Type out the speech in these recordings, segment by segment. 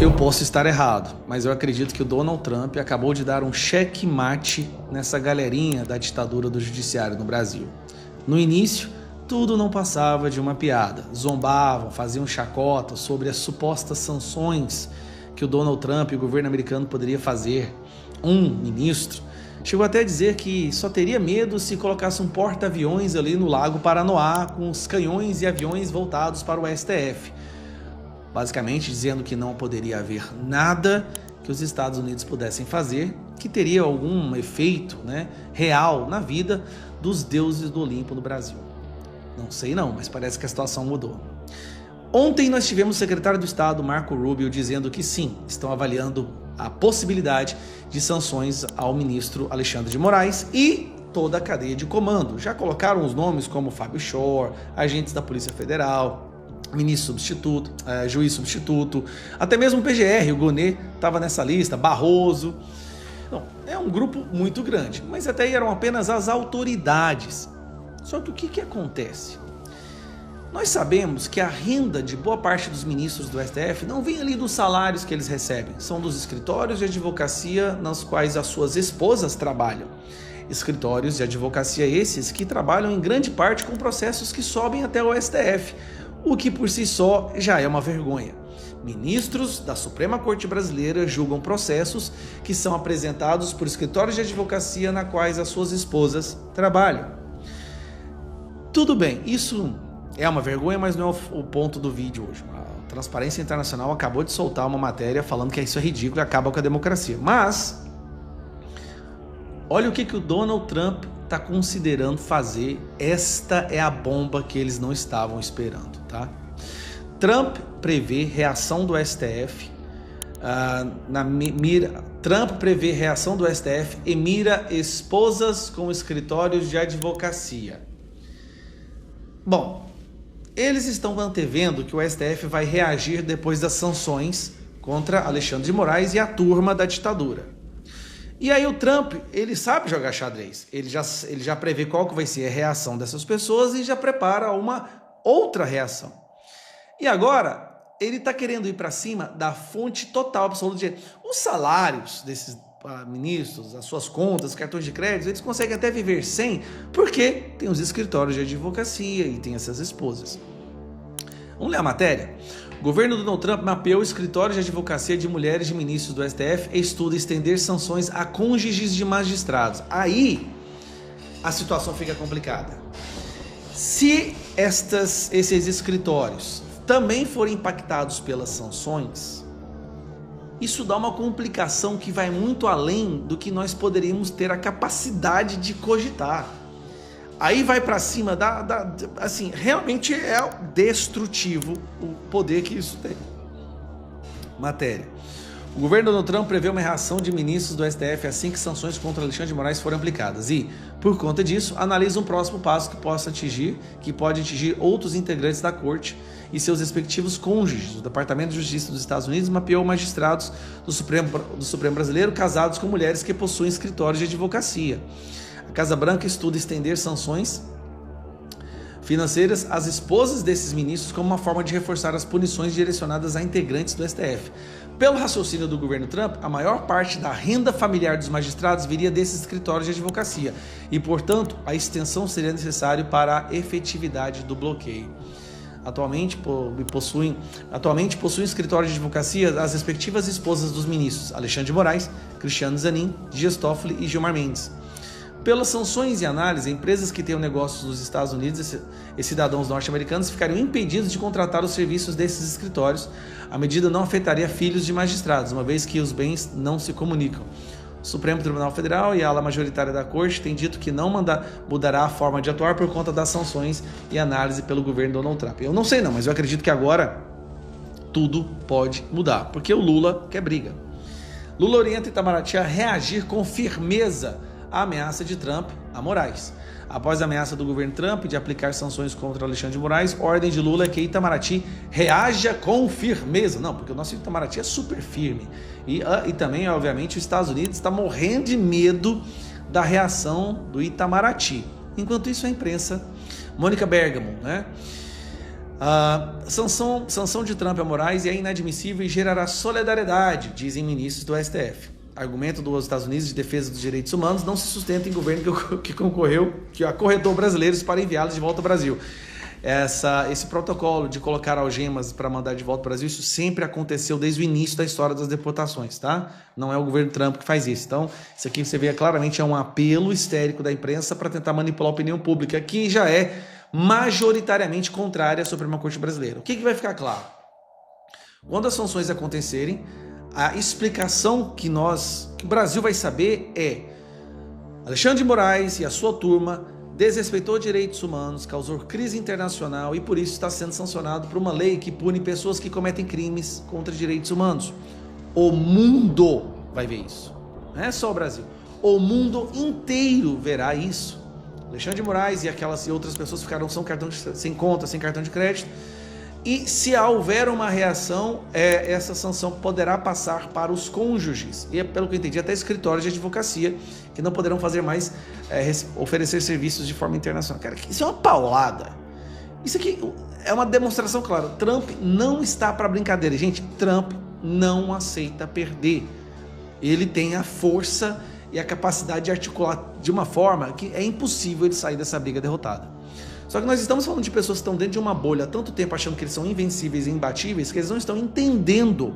Eu posso estar errado, mas eu acredito que o Donald Trump acabou de dar um checkmate nessa galerinha da ditadura do judiciário no Brasil. No início, tudo não passava de uma piada. Zombavam, faziam chacota sobre as supostas sanções que o Donald Trump e o governo americano poderia fazer. Um ministro chegou até a dizer que só teria medo se colocasse um porta-aviões ali no Lago Paranoá com os canhões e aviões voltados para o STF. Basicamente dizendo que não poderia haver nada que os Estados Unidos pudessem fazer que teria algum efeito, real na vida dos deuses do Olimpo no Brasil. Não sei não, mas parece que a situação mudou. Ontem nós tivemos o secretário do Estado, Marco Rubio, dizendo que sim, estão avaliando a possibilidade de sanções ao ministro Alexandre de Moraes e toda a cadeia de comando. Já colocaram os nomes como Fábio Shor, agentes da Polícia Federal, ministro substituto, juiz substituto, até mesmo o PGR, o Gonê estava nessa lista, Barroso. Não, é um grupo muito grande, mas até aí eram apenas as autoridades. Só que o que acontece? Nós sabemos que a renda de boa parte dos ministros do STF não vem ali dos salários que eles recebem, são dos escritórios de advocacia nas quais as suas esposas trabalham. Escritórios de advocacia esses que trabalham em grande parte com processos que sobem até o STF, o que por si só já é uma vergonha. Ministros da Suprema Corte Brasileira julgam processos que são apresentados por escritórios de advocacia na quais as suas esposas trabalham. Tudo bem, isso é uma vergonha, mas não é o ponto do vídeo hoje. A Transparência Internacional acabou de soltar uma matéria falando que isso é ridículo e acaba com a democracia. Mas, olha o que o Donald Trump está considerando fazer. Esta é a bomba que eles não estavam esperando, tá? Trump prevê reação do STF Trump prevê reação do STF e mira esposas com escritórios de advocacia. Bom, eles estão antevendo que o STF vai reagir depois das sanções contra Alexandre de Moraes e a turma da ditadura. E aí o Trump, ele sabe jogar xadrez, ele já prevê qual que vai ser a reação dessas pessoas e já prepara uma outra reação. E agora, ele está querendo ir para cima da fonte total, absoluta de dinheiro. Os salários desses ministros, as suas contas, cartões de crédito, eles conseguem até viver sem, porque tem os escritórios de advocacia e tem essas esposas. Vamos ler a matéria? O governo do Donald Trump mapeou escritórios de advocacia de mulheres de ministros do STF e estuda estender sanções a cônjuges de magistrados. Aí a situação fica complicada. Se esses escritórios também forem impactados pelas sanções, isso dá uma complicação que vai muito além do que nós poderíamos ter a capacidade de cogitar. Aí vai para cima assim, realmente é destrutivo o poder que isso tem. Matéria. O governo Donald Trump prevê uma reação de ministros do STF assim que sanções contra Alexandre de Moraes forem aplicadas e, por conta disso, analisa um próximo passo que pode atingir outros integrantes da corte e seus respectivos cônjuges. O Departamento de Justiça dos Estados Unidos mapeou magistrados do Supremo Brasileiro casados com mulheres que possuem escritórios de advocacia. A Casa Branca estuda estender sanções financeiras às esposas desses ministros como uma forma de reforçar as punições direcionadas a integrantes do STF. Pelo raciocínio do governo Trump, a maior parte da renda familiar dos magistrados viria desses escritórios de advocacia e, portanto, a extensão seria necessária para a efetividade do bloqueio. Atualmente possuem escritório de advocacia as respectivas esposas dos ministros Alexandre de Moraes, Cristiano Zanin, Dias Toffoli e Gilmar Mendes. Pelas sanções e análise, empresas que tenham negócios nos Estados Unidos e cidadãos norte-americanos ficariam impedidos de contratar os serviços desses escritórios. A medida não afetaria filhos de magistrados, uma vez que os bens não se comunicam. O Supremo Tribunal Federal e a ala majoritária da Corte têm dito que não mudará a forma de atuar por conta das sanções e análise pelo governo Donald Trump. Eu não sei não, mas eu acredito que agora tudo pode mudar, porque o Lula quer briga. Lula orienta Itamaraty a reagir com firmeza a ameaça de Trump a Moraes. Após a ameaça do governo Trump de aplicar sanções contra Alexandre de Moraes, ordem de Lula é que Itamaraty reaja com firmeza. Não, porque o nosso Itamaraty é super firme. E também, obviamente, os Estados Unidos está morrendo de medo da reação do Itamaraty. Enquanto isso, a imprensa, Mônica Bergamo, Sanção de Trump a Moraes é inadmissível e gerará solidariedade, dizem ministros do STF. Argumento dos Estados Unidos de defesa dos direitos humanos não se sustenta em governo que acorrentou brasileiros para enviá-los de volta ao Brasil. Esse protocolo de colocar algemas para mandar de volta ao Brasil, isso sempre aconteceu desde o início da história das deportações, tá? Não é o governo Trump que faz isso. Então, isso aqui você vê claramente é um apelo histérico da imprensa para tentar manipular a opinião pública, que já é majoritariamente contrária à Suprema Corte brasileira. O que vai ficar claro? Quando as sanções acontecerem, a explicação que o Brasil vai saber é: Alexandre de Moraes e a sua turma desrespeitou direitos humanos, causou crise internacional e por isso está sendo sancionado por uma lei que pune pessoas que cometem crimes contra direitos humanos. O mundo vai ver isso. Não é só o Brasil. O mundo inteiro verá isso. Alexandre de Moraes e aquelas e outras pessoas ficaram sem conta, sem cartão de crédito. E se houver uma reação, essa sanção poderá passar para os cônjuges. E pelo que eu entendi, até escritórios de advocacia que não poderão fazer mais oferecer serviços de forma internacional. Cara, isso é uma paulada. Isso aqui é uma demonstração clara. Trump não está para brincadeira. Gente, Trump não aceita perder. Ele tem a força e a capacidade de articular de uma forma que é impossível ele sair dessa briga derrotado. Só que nós estamos falando de pessoas que estão dentro de uma bolha há tanto tempo achando que eles são invencíveis e imbatíveis, que eles não estão entendendo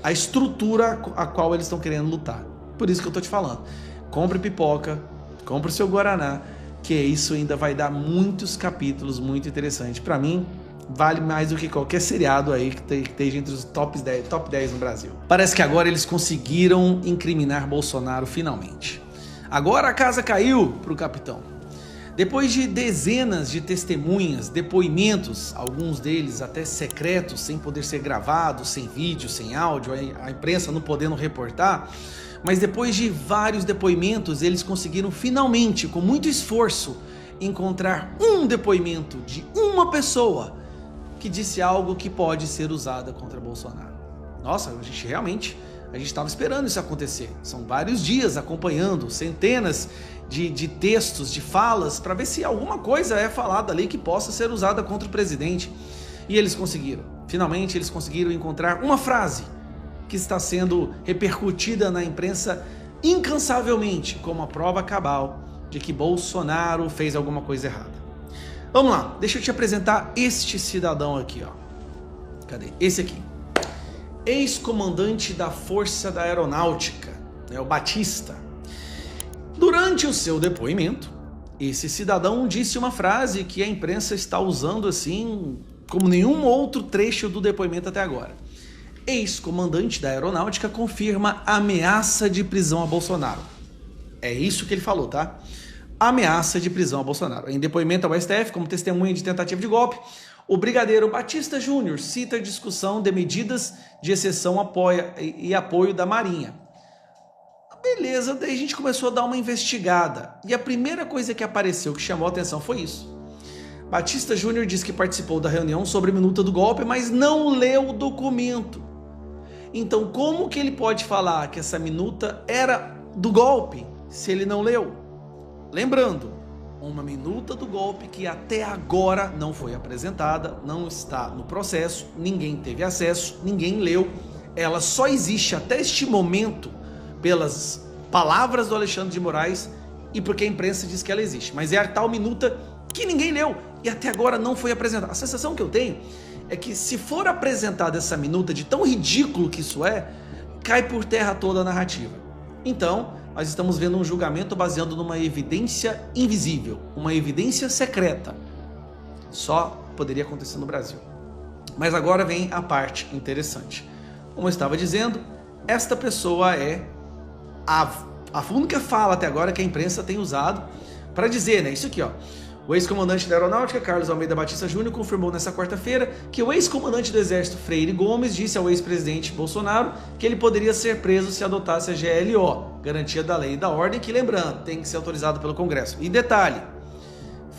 a estrutura a qual eles estão querendo lutar. Por isso que eu estou te falando. Compre pipoca, compre o seu Guaraná, que isso ainda vai dar muitos capítulos muito interessantes. Para mim, vale mais do que qualquer seriado aí que esteja entre os top 10 no Brasil. Parece que agora eles conseguiram incriminar Bolsonaro finalmente. Agora a casa caiu para o capitão. Depois de dezenas de testemunhas, depoimentos, alguns deles até secretos, sem poder ser gravados, sem vídeo, sem áudio, a imprensa não podendo reportar, mas depois de vários depoimentos, eles conseguiram finalmente, com muito esforço, encontrar um depoimento de uma pessoa que disse algo que pode ser usado contra Bolsonaro. Nossa, a gente estava esperando isso acontecer. São vários dias acompanhando, centenas de textos, de falas, para ver se alguma coisa é falada ali que possa ser usada contra o presidente. E eles conseguiram. Finalmente, eles conseguiram encontrar uma frase que está sendo repercutida na imprensa incansavelmente como a prova cabal de que Bolsonaro fez alguma coisa errada. Vamos lá, deixa eu te apresentar este cidadão aqui, ó. Cadê? Esse aqui. Ex-comandante da Força da Aeronáutica, o Batista. Durante o seu depoimento, esse cidadão disse uma frase que a imprensa está usando assim como nenhum outro trecho do depoimento até agora. Ex-comandante da Aeronáutica confirma ameaça de prisão a Bolsonaro. É isso que ele falou, tá? Ameaça de prisão a Bolsonaro. Em depoimento ao STF, como testemunha de tentativa de golpe, o brigadeiro Batista Júnior cita a discussão de medidas de exceção e apoio da Marinha. Beleza, daí a gente começou a dar uma investigada. E a primeira coisa que apareceu que chamou a atenção foi isso. Batista Júnior diz que participou da reunião sobre a minuta do golpe, mas não leu o documento. Então, como que ele pode falar que essa minuta era do golpe se ele não leu? Lembrando, uma minuta do golpe que até agora não foi apresentada, não está no processo, ninguém teve acesso, ninguém leu. Ela só existe até este momento pelas palavras do Alexandre de Moraes e porque a imprensa diz que ela existe. Mas é a tal minuta que ninguém leu e até agora não foi apresentada. A sensação que eu tenho é que se for apresentada essa minuta, de tão ridículo que isso é, cai por terra toda a narrativa. Então, nós estamos vendo um julgamento baseado numa evidência invisível, uma evidência secreta. Só poderia acontecer no Brasil. Mas agora vem a parte interessante. Como eu estava dizendo, esta pessoa é a única fala até agora que a imprensa tem usado para dizer, né? Isso aqui, ó. O ex-comandante da Aeronáutica, Carlos Almeida Batista Júnior, confirmou nesta quarta-feira que o ex-comandante do Exército, Freire Gomes, disse ao ex-presidente Bolsonaro que ele poderia ser preso se adotasse a GLO, garantia da lei e da ordem, que, lembrando, tem que ser autorizado pelo Congresso. E detalhe,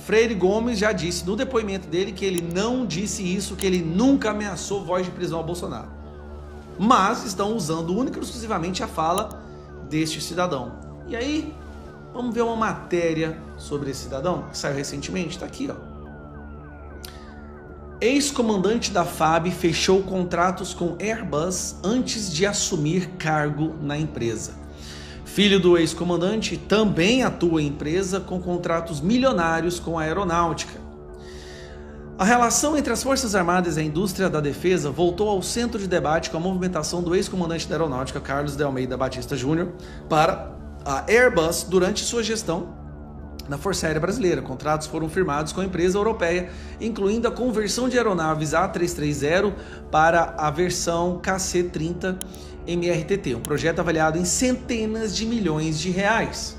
Freire Gomes já disse no depoimento dele que ele não disse isso, que ele nunca ameaçou voz de prisão ao Bolsonaro. Mas estão usando única e exclusivamente a fala deste cidadão. E aí, vamos ver uma matéria sobre esse cidadão que saiu recentemente. Está aqui, ó. Ex-comandante da FAB fechou contratos com Airbus antes de assumir cargo na empresa. Filho do ex-comandante também atua em empresa com contratos milionários com a aeronáutica. A relação entre as Forças Armadas e a indústria da defesa voltou ao centro de debate com a movimentação do ex-comandante da aeronáutica, Carlos de Almeida Batista Jr., para a Airbus durante sua gestão na Força Aérea Brasileira. Contratos foram firmados com a empresa europeia, incluindo a conversão de aeronaves A330 para a versão KC-30 MRTT, um projeto avaliado em centenas de milhões de reais.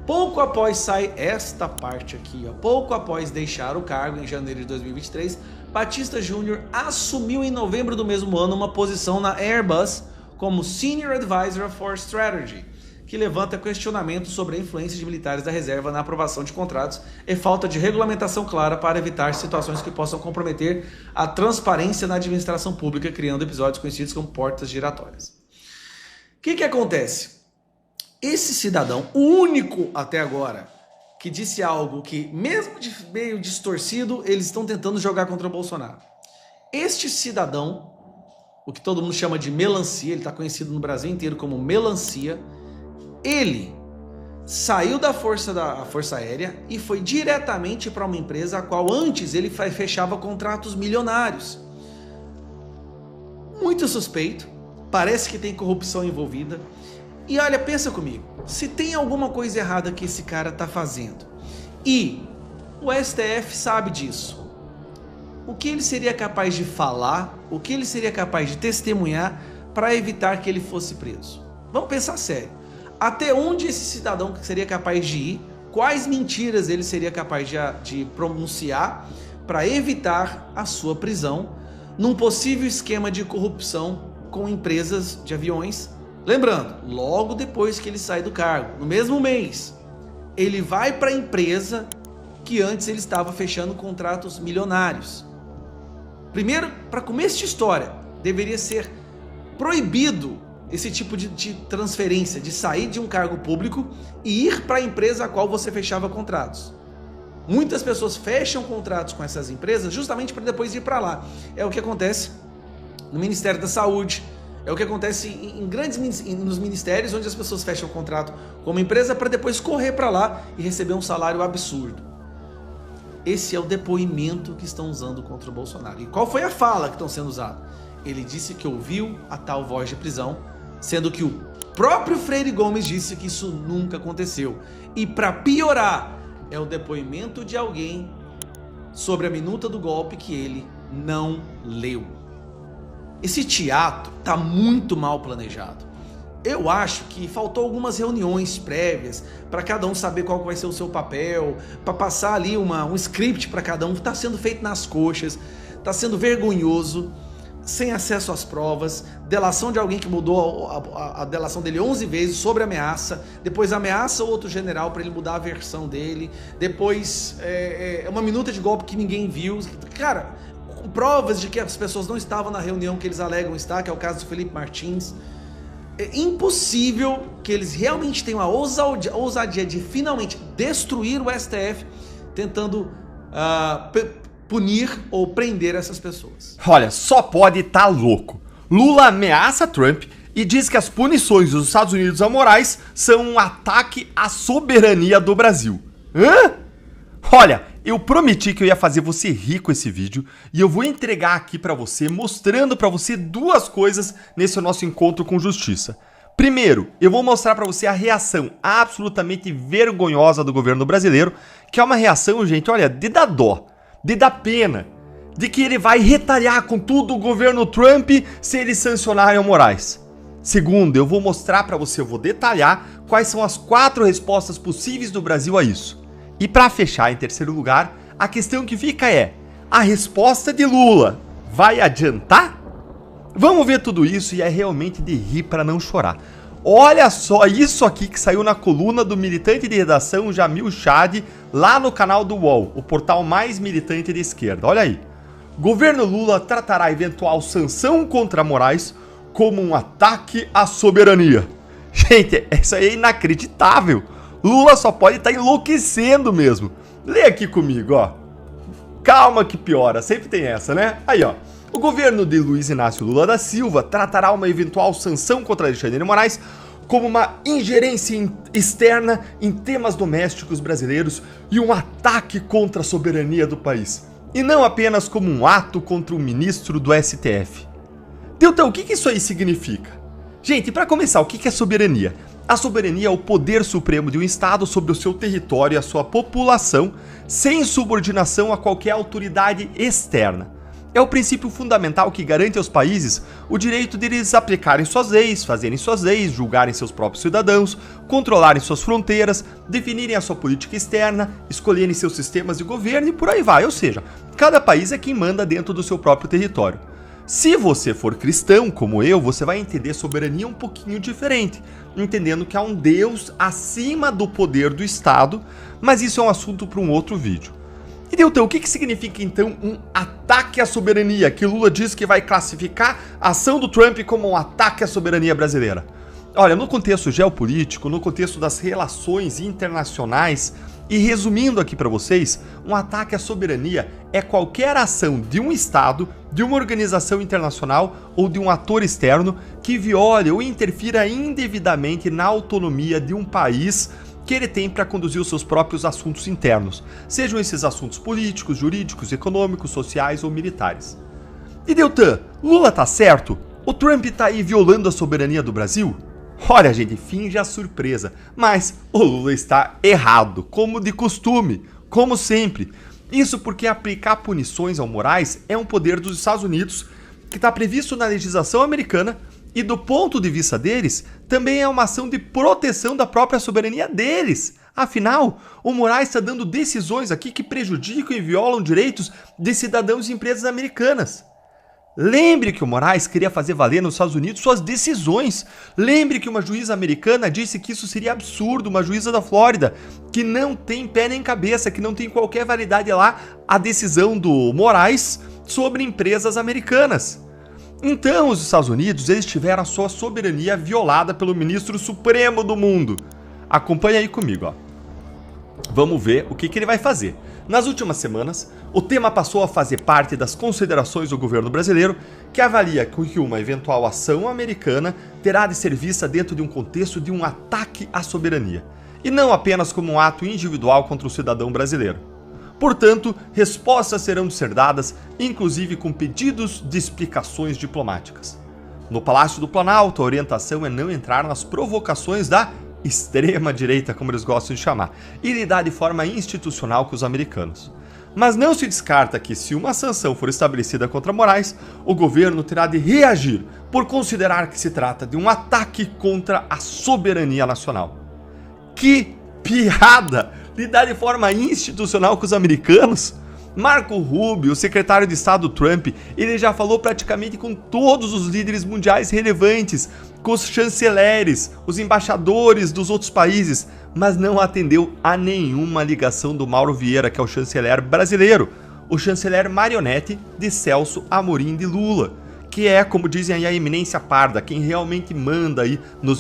Pouco após sair esta parte aqui, pouco após deixar o cargo em janeiro de 2023, Batista Jr. assumiu em novembro do mesmo ano uma posição na Airbus como Senior Advisor for Strategy, que levanta questionamentos sobre a influência de militares da reserva na aprovação de contratos e falta de regulamentação clara para evitar situações que possam comprometer a transparência na administração pública, criando episódios conhecidos como portas giratórias. O que acontece? Esse cidadão, o único até agora, que disse algo que, mesmo meio distorcido, eles estão tentando jogar contra o Bolsonaro. Este cidadão, o que todo mundo chama de melancia, ele está conhecido no Brasil inteiro como melancia, ele saiu da Força Aérea e foi diretamente para uma empresa a qual antes ele fechava contratos milionários. Muito suspeito, parece que tem corrupção envolvida. E olha, pensa comigo, se tem alguma coisa errada que esse cara está fazendo e o STF sabe disso, o que ele seria capaz de falar, o que ele seria capaz de testemunhar para evitar que ele fosse preso? Vamos pensar sério. Até onde esse cidadão seria capaz de ir, quais mentiras ele seria capaz de pronunciar para evitar a sua prisão num possível esquema de corrupção com empresas de aviões. Lembrando, logo depois que ele sai do cargo, no mesmo mês, ele vai para a empresa que antes ele estava fechando contratos milionários. Primeiro, para começo de história, deveria ser proibido esse tipo de transferência, de sair de um cargo público e ir para a empresa a qual você fechava contratos. Muitas pessoas fecham contratos com essas empresas justamente para depois ir para lá. É o que acontece no Ministério da Saúde, é o que acontece nos ministérios onde as pessoas fecham contrato com uma empresa para depois correr para lá e receber um salário absurdo. Esse é o depoimento que estão usando contra o Bolsonaro. E qual foi a fala que estão sendo usada? Ele disse que ouviu a tal voz de prisão, sendo que o próprio Freire Gomes disse que isso nunca aconteceu. E para piorar, é o depoimento de alguém sobre a minuta do golpe que ele não leu. Esse teatro está muito mal planejado. Eu acho que faltou algumas reuniões prévias para cada um saber qual vai ser o seu papel, para passar ali um script para cada um. Está sendo feito nas coxas, está sendo vergonhoso, sem acesso às provas, delação de alguém que mudou a delação dele 11 vezes sobre ameaça, depois ameaça outro general para ele mudar a versão dele, depois uma minuta de golpe que ninguém viu. Cara, com provas de que as pessoas não estavam na reunião que eles alegam estar, que é o caso do Felipe Martins. É impossível que eles realmente tenham a ousadia de finalmente destruir o STF, tentando punir ou prender essas pessoas. Olha, só pode estar louco. Lula ameaça Trump e diz que as punições dos Estados Unidos a Moraes são um ataque à soberania do Brasil. Hã? Olha, eu prometi que eu ia fazer você rir com esse vídeo e eu vou entregar aqui pra você, mostrando pra você duas coisas nesse nosso encontro com justiça. Primeiro, eu vou mostrar pra você a reação absolutamente vergonhosa do governo brasileiro, que é uma reação, gente, olha, de dar dó, de dar pena, de que ele vai retalhar com tudo o governo Trump se eles sancionarem o Moraes. Segundo, eu vou mostrar pra você, eu vou detalhar quais são as 4 respostas possíveis do Brasil a isso. E para fechar, em terceiro lugar, a questão que fica é: a resposta de Lula vai adiantar? Vamos ver tudo isso e é realmente de rir para não chorar. Olha só isso aqui que saiu na coluna do militante de redação Jamil Chad, lá no canal do UOL, o portal mais militante de esquerda. Olha aí. Governo Lula tratará a eventual sanção contra Moraes como um ataque à soberania. Gente, isso aí é inacreditável. Lula só pode estar enlouquecendo mesmo. Lê aqui comigo, ó. calma que piora, sempre tem essa, né? Aí, ó. O governo de Luiz Inácio Lula da Silva tratará uma eventual sanção contra Alexandre de Moraes como uma ingerência externa em temas domésticos brasileiros e um ataque contra a soberania do país. E não apenas como um ato contra o ministro do STF. Então, o que isso aí significa? Gente, para começar, o que é soberania? A soberania é o poder supremo de um Estado sobre o seu território e a sua população, sem subordinação a qualquer autoridade externa. É o princípio fundamental que garante aos países o direito de eles aplicarem suas leis, fazerem suas leis, julgarem seus próprios cidadãos, controlarem suas fronteiras, definirem a sua política externa, escolherem seus sistemas de governo e por aí vai. Ou seja, cada país é quem manda dentro do seu próprio território. Se você for cristão, como eu, você vai entender soberania um pouquinho diferente, entendendo que há um Deus acima do poder do Estado, mas isso é um assunto para um outro vídeo. E Deltan, o que significa então um ataque à soberania, que Lula diz que vai classificar a ação do Trump como um ataque à soberania brasileira? Olha, no contexto geopolítico, no contexto das relações internacionais, e resumindo aqui para vocês, um ataque à soberania é qualquer ação de um Estado, de uma organização internacional ou de um ator externo que viole ou interfira indevidamente na autonomia de um país que ele tem para conduzir os seus próprios assuntos internos, sejam esses assuntos políticos, jurídicos, econômicos, sociais ou militares. E Deltan, Lula tá certo? O Trump tá aí violando a soberania do Brasil? Olha, gente, finge a surpresa, mas o Lula está errado, como de costume, como sempre. Isso porque aplicar punições ao Moraes é um poder dos Estados Unidos que está previsto na legislação americana e, do ponto de vista deles, também é uma ação de proteção da própria soberania deles. Afinal, o Moraes está dando decisões aqui que prejudicam e violam direitos de cidadãos e empresas americanas. Lembre que o Moraes queria fazer valer nos Estados Unidos suas decisões. Lembre que uma juíza americana disse que isso seria absurdo, uma juíza da Flórida, que não tem pé nem cabeça, que não tem qualquer validade lá a decisão do Moraes sobre empresas americanas. Então, os Estados Unidos, eles tiveram a sua soberania violada pelo ministro supremo do mundo. Acompanha aí comigo, ó. Vamos ver o que ele vai fazer. Nas últimas semanas, o tema passou a fazer parte das considerações do governo brasileiro, que avalia que uma eventual ação americana terá de ser vista dentro de um contexto de um ataque à soberania, e não apenas como um ato individual contra o cidadão brasileiro. Portanto, respostas serão de ser dadas, inclusive com pedidos de explicações diplomáticas. No Palácio do Planalto, a orientação é não entrar nas provocações da extrema-direita, como eles gostam de chamar, e lidar de forma institucional com os americanos. Mas não se descarta que, se uma sanção for estabelecida contra Moraes, o governo terá de reagir por considerar que se trata de um ataque contra a soberania nacional. Que piada! Lidar de forma institucional com os americanos? Marco Rubio, o secretário de Estado Trump, ele já falou praticamente com todos os líderes mundiais relevantes, com os chanceleres, os embaixadores dos outros países, mas não atendeu a nenhuma ligação do Mauro Vieira, que é o chanceler brasileiro, o chanceler marionete de Celso Amorim de Lula, que é, como dizem aí, a eminência parda, quem realmente manda aí no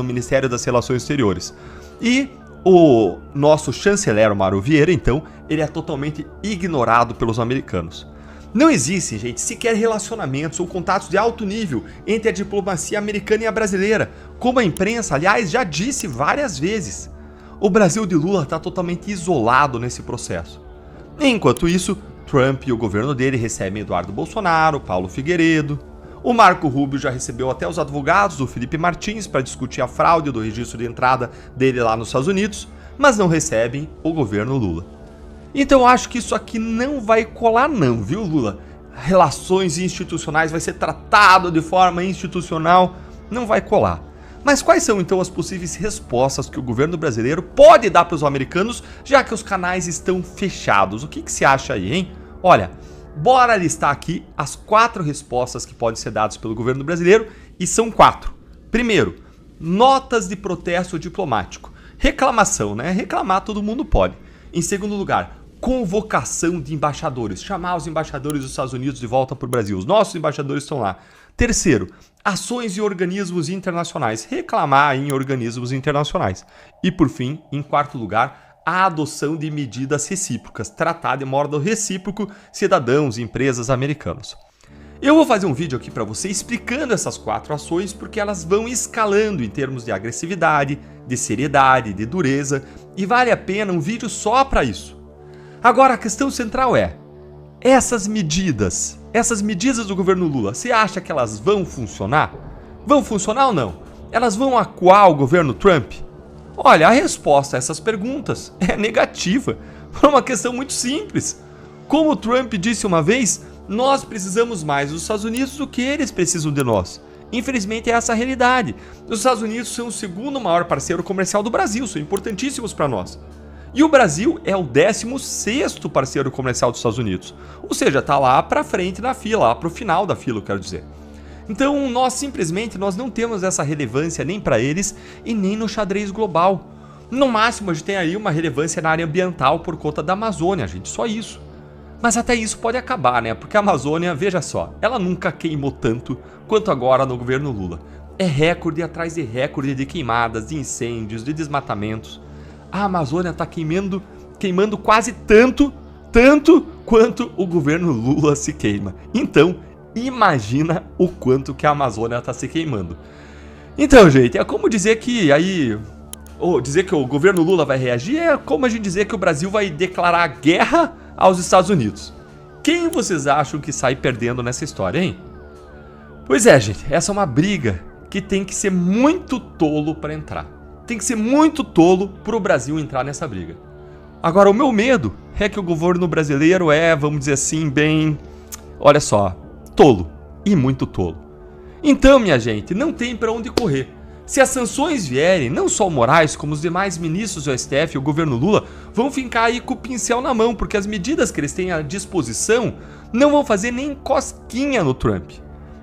Ministério das Relações Exteriores. E o nosso chanceler Mauro Vieira, então, ele é totalmente ignorado pelos americanos. Não existem, gente, sequer relacionamentos ou contatos de alto nível entre a diplomacia americana e a brasileira, como a imprensa, aliás, já disse várias vezes. O Brasil de Lula está totalmente isolado nesse processo. Enquanto isso, Trump e o governo dele recebem Eduardo Bolsonaro, Paulo Figueiredo. O Marco Rubio já recebeu até os advogados do Felipe Martins para discutir a fraude do registro de entrada dele lá nos Estados Unidos, mas não recebem o governo Lula. Então eu acho que isso aqui não vai colar não, viu, Lula? Relações institucionais, vai ser tratado de forma institucional, não vai colar. Mas quais são então as possíveis respostas que o governo brasileiro pode dar para os americanos, já que os canais estão fechados? O que você acha aí, hein? Olha, bora listar aqui as 4 respostas que podem ser dadas pelo governo brasileiro, e são 4. Primeiro, notas de protesto diplomático. Reclamação, né? Reclamar todo mundo pode. Em segundo lugar, convocação de embaixadores. Chamar os embaixadores dos Estados Unidos de volta para o Brasil. Os nossos embaixadores estão lá. Terceiro, ações em organismos internacionais. Reclamar em organismos internacionais. E por fim, em quarto lugar, a adoção de medidas recíprocas, tratar de modo recíproco cidadãos e empresas americanos. Eu vou fazer um vídeo aqui para você explicando essas 4 ações porque elas vão escalando em termos de agressividade, de seriedade, de dureza e vale a pena um vídeo só para isso. Agora a questão central é, essas medidas do governo Lula, você acha que elas vão funcionar? Vão funcionar ou não? Elas vão acuar o governo Trump? Olha, a resposta a essas perguntas é negativa, por uma questão muito simples. Como o Trump disse uma vez, nós precisamos mais dos Estados Unidos do que eles precisam de nós. Infelizmente é essa a realidade. Os Estados Unidos são o segundo maior parceiro comercial do Brasil, são importantíssimos para nós. E o Brasil é o 16º parceiro comercial dos Estados Unidos. Ou seja, está lá para frente na fila, lá para o final da fila, eu quero dizer. Então nós simplesmente não temos essa relevância nem para eles e nem no xadrez global. No máximo a gente tem aí uma relevância na área ambiental por conta da Amazônia, gente, só isso. Mas até isso pode acabar, né? Porque a Amazônia, veja só, ela nunca queimou tanto quanto agora no governo Lula. É recorde atrás de recorde de queimadas, de incêndios, de desmatamentos. A Amazônia está queimando quase tanto quanto o governo Lula se queima. Então, imagina o quanto que a Amazônia está se queimando. Então, gente, é como dizer que dizer que o governo Lula vai reagir é como a gente dizer que o Brasil vai declarar guerra aos Estados Unidos. Quem vocês acham que sai perdendo nessa história, hein? Pois é, gente, essa é uma briga que tem que ser muito tolo para entrar. Tem que ser muito tolo para o Brasil entrar nessa briga. Agora, o meu medo é que o governo brasileiro vamos dizer assim, bem... Olha só, tolo. E muito tolo. Então, minha gente, não tem para onde correr. Se as sanções vierem, não só o Moraes, como os demais ministros do STF e o governo Lula vão ficar aí com o pincel na mão, porque as medidas que eles têm à disposição não vão fazer nem cosquinha no Trump.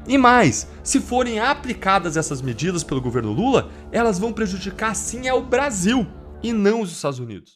E mais, se forem aplicadas essas medidas pelo governo Lula, elas vão prejudicar sim ao Brasil e não os Estados Unidos.